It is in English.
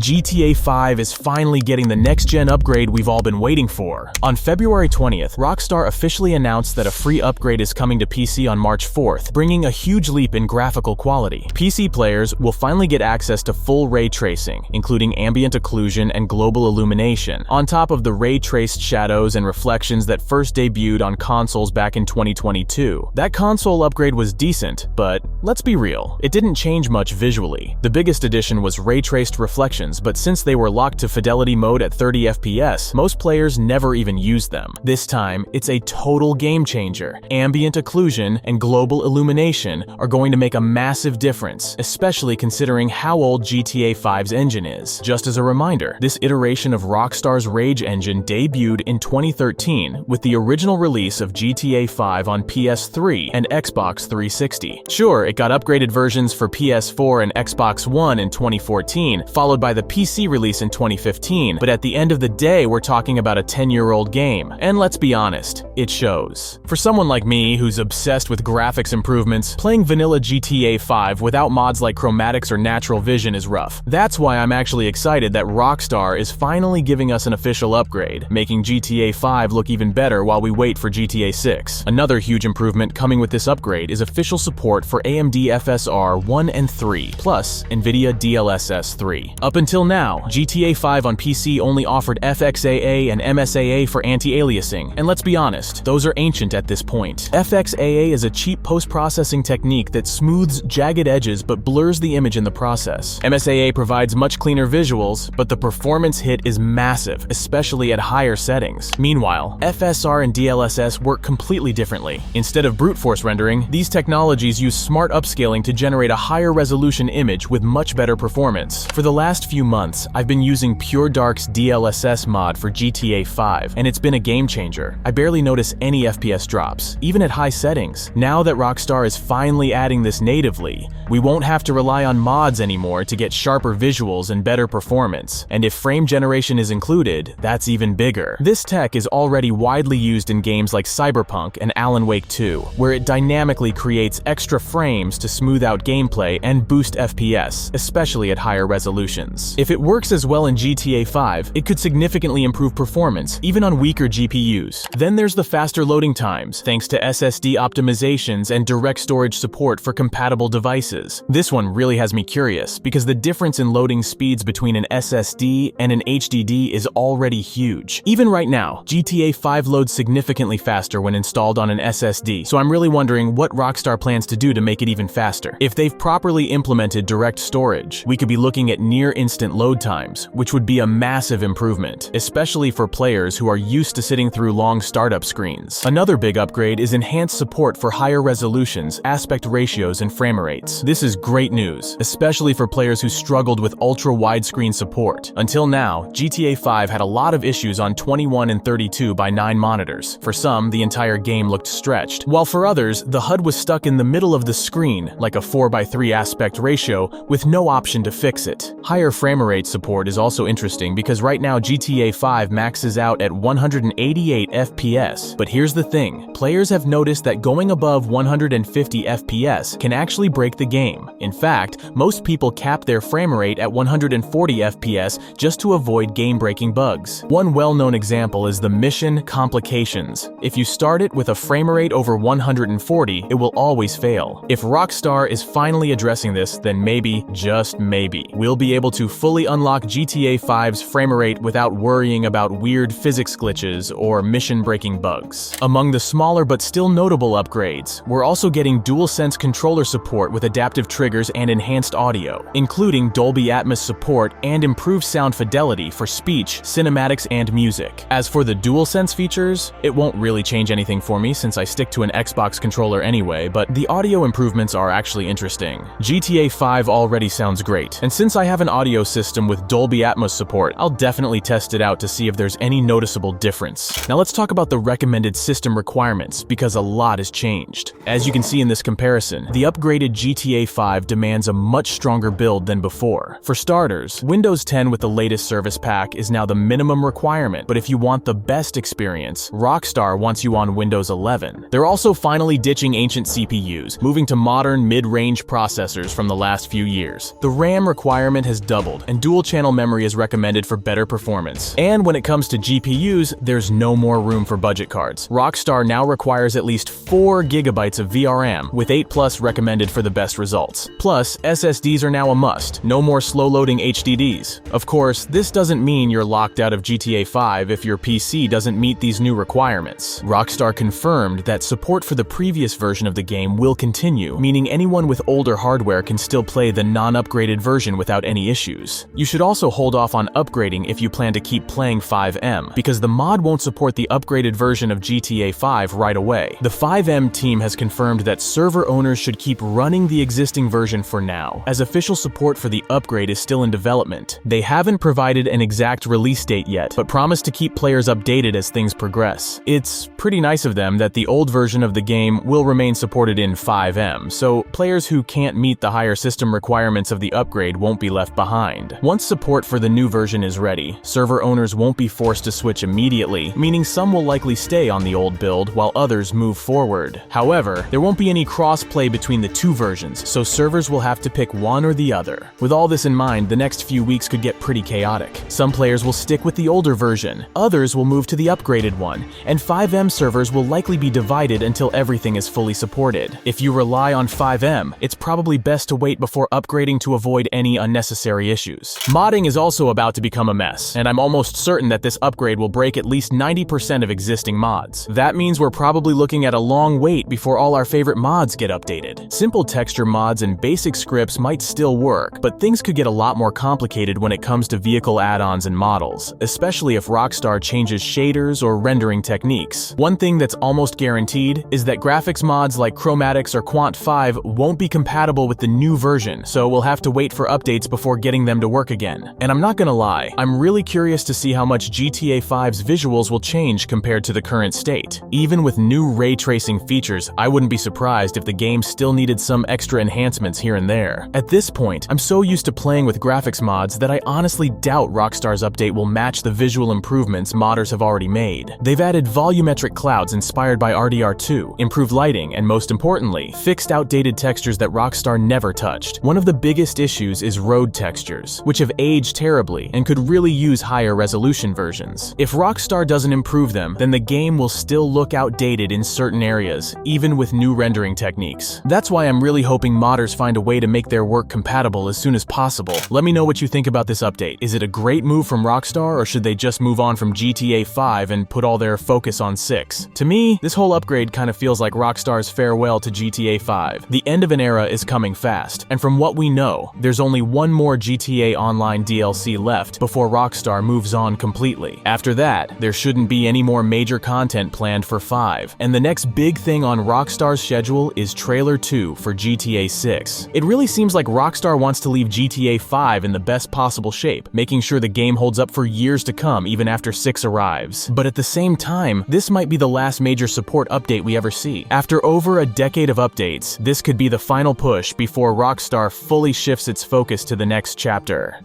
GTA 5 is finally getting the next-gen upgrade we've all been waiting for. On February 20th, Rockstar officially announced that a free upgrade is coming to PC on March 4th, bringing a huge leap in graphical quality. PC players will finally get access to full ray tracing, including ambient occlusion and global illumination, on top of the ray-traced shadows and reflections that first debuted on consoles back in 2022. That console upgrade was decent, but let's be real, it didn't change much visually. The biggest addition was ray-traced reflections, but since they were locked to fidelity mode at 30 FPS, most players never even used them. This time, it's a total game changer. Ambient occlusion and global illumination are going to make a massive difference, especially considering how old GTA 5's engine is. Just as a reminder, this iteration of Rockstar's Rage engine debuted in 2013 with the original release of GTA 5 on PS3 and Xbox 360. Sure, it got upgraded versions for PS4 and Xbox One in 2014, followed by the PC release in 2015, but at the end of the day, we're talking about a 10-year-old game. And let's be honest, it shows. For someone like me, who's obsessed with graphics improvements, playing vanilla GTA 5 without mods like chromatics or natural vision is rough. That's why I'm actually excited that Rockstar is finally giving us an official upgrade, making GTA 5 look even better while we wait for GTA 6. Another huge improvement coming with this upgrade is official support for AMD FSR 1 and 3, plus NVIDIA DLSS 3. Up until now, GTA 5 on PC only offered FXAA and MSAA for anti-aliasing, and let's be honest, those are ancient at this point. FXAA is a cheap post-processing technique that smooths jagged edges but blurs the image in the process. MSAA provides much cleaner visuals, but the performance hit is massive, especially at higher settings. Meanwhile, FSR and DLSS work completely differently. Instead of brute force rendering, these technologies use smart upscaling to generate a higher resolution image with much better performance. For the last few months, I've been using Pure Dark's DLSS mod for GTA 5, and it's been a game changer. I barely notice any FPS drops, even at high settings. Now that Rockstar is finally adding this natively, we won't have to rely on mods anymore to get sharper visuals and better performance. And if frame generation is included, that's even bigger. This tech is already widely used in games like Cyberpunk and Alan Wake 2, where it dynamically creates extra frames to smooth out gameplay and boost FPS, especially at higher resolutions. If it works as well in GTA 5, it could significantly improve performance, even on weaker GPUs. Then there's the faster loading times, thanks to SSD optimizations and direct storage support for compatible devices. This one really has me curious, because the difference in loading speeds between an SSD and an HDD is already huge. Even right now, GTA 5 loads significantly faster when installed on an SSD, so I'm really wondering what Rockstar plans to do to make it even faster. If they've properly implemented direct storage, we could be looking at near-instant load times, which would be a massive improvement, especially for players who are used to sitting through long startup screens. Another big upgrade is enhanced support for higher resolutions, aspect ratios, and frame rates. This is great news, especially for players who struggled with ultra-widescreen support. Until now, GTA 5 had a lot of issues on 21 and 32 by 9 monitors. For some, the entire game looked stretched, while for others, the HUD was stuck in the middle of the screen, like a 4:3 aspect ratio, with no option to fix it. Higher frame rate support is also interesting because right now GTA 5 maxes out at 188 FPS. But here's the thing, players have noticed that going above 150 FPS can actually break the game. In fact, most people cap their frame rate at 140 FPS just to avoid game-breaking bugs. One well-known example is the mission complications. If you start it with a frame rate over 140, it will always fail. If Rockstar is finally addressing this, then maybe, just maybe, we'll be able to fully unlock GTA 5's frame rate without worrying about weird physics glitches or mission-breaking bugs. Among the smaller but still notable upgrades, we're also getting DualSense controller support with adaptive triggers and enhanced audio, including Dolby Atmos support and improved sound fidelity for speech, cinematics, and music. As for the DualSense features, it won't really change anything for me since I stick to an Xbox controller anyway, but the audio improvements are actually interesting. GTA 5 already sounds great, and since I have an audio system with Dolby Atmos support, I'll definitely test it out to see if there's any noticeable difference. Now let's talk about the recommended system requirements, because a lot has changed. As you can see in this comparison, the upgraded GTA 5 demands a much stronger build than before. For starters, Windows 10 with the latest service pack is now the minimum requirement, but if you want the best experience, Rockstar wants you on Windows 11. They're also finally ditching ancient CPUs, moving to modern mid-range processors from the last few years. The RAM requirement has doubled, and dual-channel memory is recommended for better performance. And when it comes to GPUs, there's no more room for budget cards. Rockstar now requires at least 4 GB of VRAM, with 8+ recommended for the best results. Plus, SSDs are now a must, no more slow-loading HDDs. Of course, this doesn't mean you're locked out of GTA 5 if your PC doesn't meet these new requirements. Rockstar confirmed that support for the previous version of the game will continue, meaning anyone with older hardware can still play the non-upgraded version without any issues. You should also hold off on upgrading if you plan to keep playing 5M, because the mod won't support the upgraded version of GTA 5 right away. The 5M team has confirmed that server owners should keep running the existing version for now, as official support for the upgrade is still in development. They haven't provided an exact release date yet, but promise to keep players updated as things progress. It's pretty nice of them that the old version of the game will remain supported in 5M, so players who can't meet the higher system requirements of the upgrade won't be left behind. Once support for the new version is ready, server owners won't be forced to switch immediately, meaning some will likely stay on the old build while others move forward. However, there won't be any cross-play between the two versions, so servers will have to pick one or the other. With all this in mind, the next few weeks could get pretty chaotic. Some players will stick with the older version, others will move to the upgraded one, and 5M servers will likely be divided until everything is fully supported. If you rely on 5M, it's probably best to wait before upgrading to avoid any unnecessary issues. Modding is also about to become a mess, and I'm almost certain that this upgrade will break at least 90% of existing mods. That means we're probably looking at a long wait before all our favorite mods get updated. Simple texture mods and basic scripts might still work, but things could get a lot more complicated when it comes to vehicle add-ons and models, especially if Rockstar changes shaders or rendering techniques. One thing that's almost guaranteed is that graphics mods like Chromatics or Quant 5 won't be compatible with the new version, so we'll have to wait for updates before getting them to work again. And I'm not gonna lie, I'm really curious to see how much GTA 5's visuals will change compared to the current state. Even with new ray tracing features, I wouldn't be surprised if the game still needed some extra enhancements here and there. At this point, I'm so used to playing with graphics mods that I honestly doubt Rockstar's update will match the visual improvements modders have already made. They've added volumetric clouds inspired by RDR2, improved lighting, and most importantly, fixed outdated textures that Rockstar never touched. One of the biggest issues is road textures, which have aged terribly and could really use higher resolution versions. If Rockstar doesn't improve them, then the game will still look outdated in certain areas, even with new rendering techniques. That's why I'm really hoping modders find a way to make their work compatible as soon as possible. Let me know what you think about this update. Is it a great move from Rockstar, or should they just move on from GTA 5 and put all their focus on 6? To me, this whole upgrade kind of feels like Rockstar's farewell to GTA 5. The end of an era is coming fast, and from what we know, there's only one more GTA Online DLC left before Rockstar moves on completely. After that, there shouldn't be any more major content planned for 5, and the next big thing on Rockstar's schedule is Trailer 2 for GTA 6. It really seems like Rockstar wants to leave GTA 5 in the best possible shape, making sure the game holds up for years to come even after 6 arrives. But at the same time, this might be the last major support update we ever see. After over a decade of updates, this could be the final push before Rockstar fully shifts its focus to the next chapter.